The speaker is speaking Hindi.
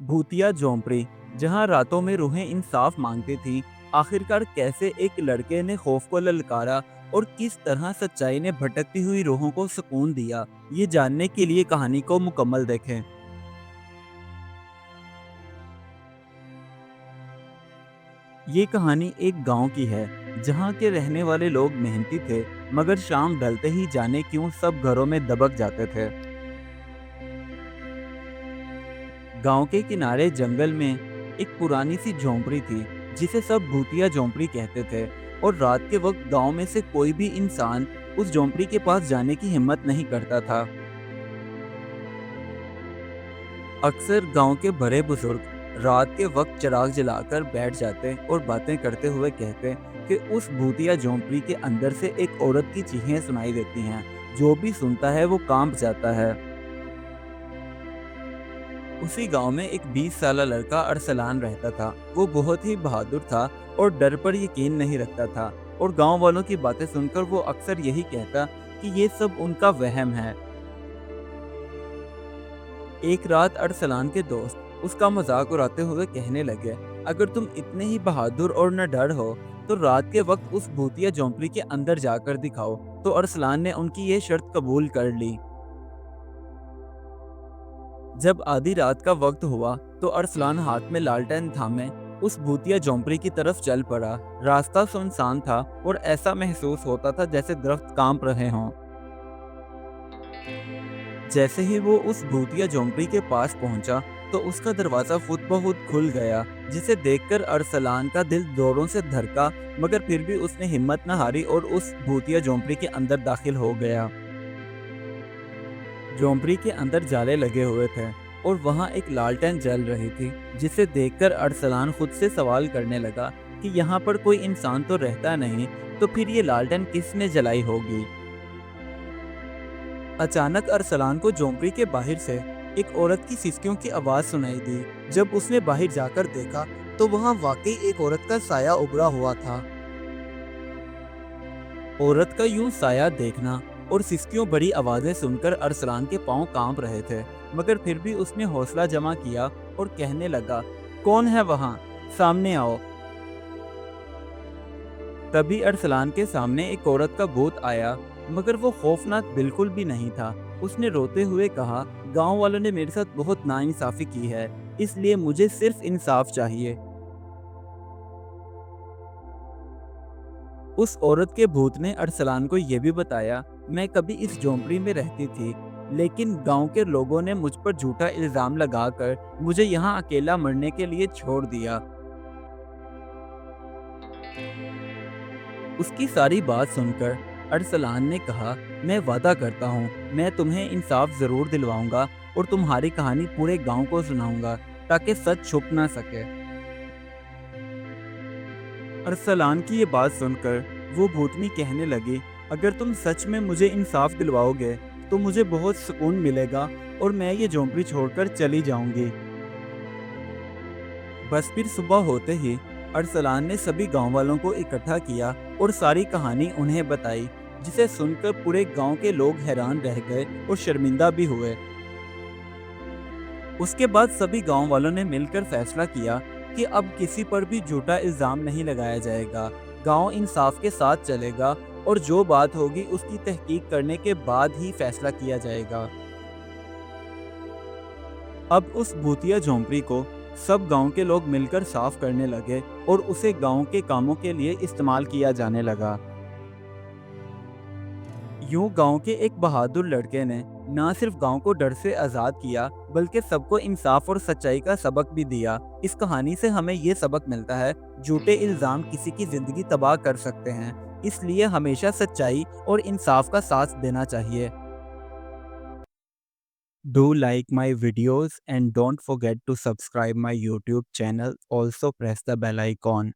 भूतिया झोंपड़ी, जहां रातों में रूहें इंसाफ मांगती थीं, आखिरकार कैसे एक लड़के ने खौफ को ललकारा और किस तरह सच्चाई ने भटकती हुई रूहों को सुकून दिया, ये जानने के लिए कहानी को मुकम्मल देखें। ये कहानी एक गांव की है, जहां के रहने वाले लोग मेहनती थे, मगर शाम ढलते ही जाने क्यों सब घरों में दबक जाते थे। गांव के किनारे जंगल में एक पुरानी सी झोंपड़ी थी, जिसे सब भूतिया झोंपड़ी कहते थे। और रात के वक्त गांव में से कोई भी इंसान उस झोंपड़ी के पास जाने की हिम्मत नहीं करता था। अक्सर गांव के बड़े बुजुर्ग रात के वक्त चिराग जलाकर बैठ जाते और बातें करते हुए कहते कि उस भूतिया झोंपड़ी के अंदर से एक औरत की चीखें सुनाई देती हैं। जो भी सुनता है वो कांप जाता है। उसी गांव में एक 20 साला लड़का अरसलान रहता था। वो बहुत ही बहादुर था और डर पर यकीन नहीं रखता था। और गांव वालों की बातें सुनकर वो अक्सर यही कहता कि ये सब उनका वहम है। एक रात अरसलान के दोस्त उसका मजाक उड़ाते हुए कहने लगे, अगर तुम इतने ही बहादुर और न डर हो तो रात के वक्त उस भूतिया झोंपड़ी के अंदर जाकर दिखाओ। तो अरसलान ने उनकी ये शर्त कबूल कर ली। जब आधी रात का वक्त हुआ तो अरसलान हाथ में लालटेन थामे उस भूतिया झोंपड़ी की तरफ चल पड़ा। रास्ता सुनसान था और ऐसा महसूस होता था जैसे दरख्त कांप रहे हों। जैसे ही वो उस भूतिया झोंपड़ी के पास पहुंचा तो उसका दरवाजा खुद ब खुद खुल गया, जिसे देखकर अरसलान का दिल जोरों से धड़का। मगर फिर भी उसने हिम्मत न हारी और उस भूतिया झोंपड़ी के अंदर दाखिल हो गया। झोंपड़ी के अंदर जाले लगे हुए थे और वहां एक लालटेन जल रही थी, जिसे देखकर अरसलान खुद से सवाल करने लगा कि यहाँ पर कोई इंसान तो रहता नहीं, तो फिर ये लालटेन किसने जलाई होगी। अचानक अरसलान को झोंपड़ी के बाहर से एक औरत की सिसकियों की आवाज सुनाई दी। जब उसने बाहर जाकर देखा तो वहां वाकई एक औरत का साया उभरा हुआ था। औरत का यूं साया देखना और सिसकियों भरी आवाजें सुनकर अरसलान के पांव कांप रहे थे। मगर फिर भी उसने हौसला जमा किया और कहने लगा, कौन है वहां, सामने आओ। तभी अरसलान के सामने एक औरत का भूत आया, मगर वो खौफनाक बिल्कुल भी नहीं था। उसने रोते हुए कहा, गांव वालों ने मेरे साथ बहुत नाइंसाफी की है, इसलिए मुझे सिर्फ इंसाफ चाहिए। उस औरत के भूत ने अरसलान को यह भी बताया, मैं कभी इस झोंपड़ी में रहती थी, लेकिन गांव के लोगों ने मुझ पर झूठा इल्जाम लगाकर मुझे यहाँ अकेला मरने के लिए छोड़ दिया। उसकी सारी बात सुनकर अरसलान ने कहा, मैं वादा करता हूँ मैं तुम्हें इंसाफ जरूर दिलवाऊंगा और तुम्हारी कहानी पूरे गांव को सुनाऊंगा, ताकि सच छुप ना सके। अरसलान की ये बात सुनकर वो भूतनी कहने लगी, अगर तुम सच में मुझे इंसाफ दिलवाओगे तो मुझे बहुत सुकून मिलेगा और मैं ये झोंपड़ी छोड़कर चली जाऊंगी। बस फिर सुबह होते ही अरसलान ने सभी गांव वालों को इकट्ठा किया और सारी कहानी उन्हें बताई, जिसे सुनकर पूरे गांव के लोग हैरान रह गए और शर्मिंदा भी हुए। उसके बाद सभी गांव वालों ने मिलकर फैसला किया कि अब किसी पर भी झूठा इल्जाम नहीं लगाया जाएगा। गांव इंसाफ के साथ चलेगा और जो बात होगी उसकी तहकीक करने के बाद ही फैसला किया जाएगा। अब उस भूतिया झोंपड़ी को सब गांव के लोग मिलकर साफ करने लगे और उसे गांव के कामों के लिए इस्तेमाल किया जाने लगा। यूं गांव के एक बहादुर लड़के ने न सिर्फ गांव को डर से आज़ाद किया, बल्कि सबको इंसाफ और सच्चाई का सबक भी दिया। इस कहानी से हमें ये सबक मिलता है, झूठे इल्जाम किसी की जिंदगी तबाह कर सकते हैं, इसलिए हमेशा सच्चाई और इंसाफ का साथ देना चाहिए। Do like my videos and don't forget to subscribe my YouTube channel. Also press the bell icon.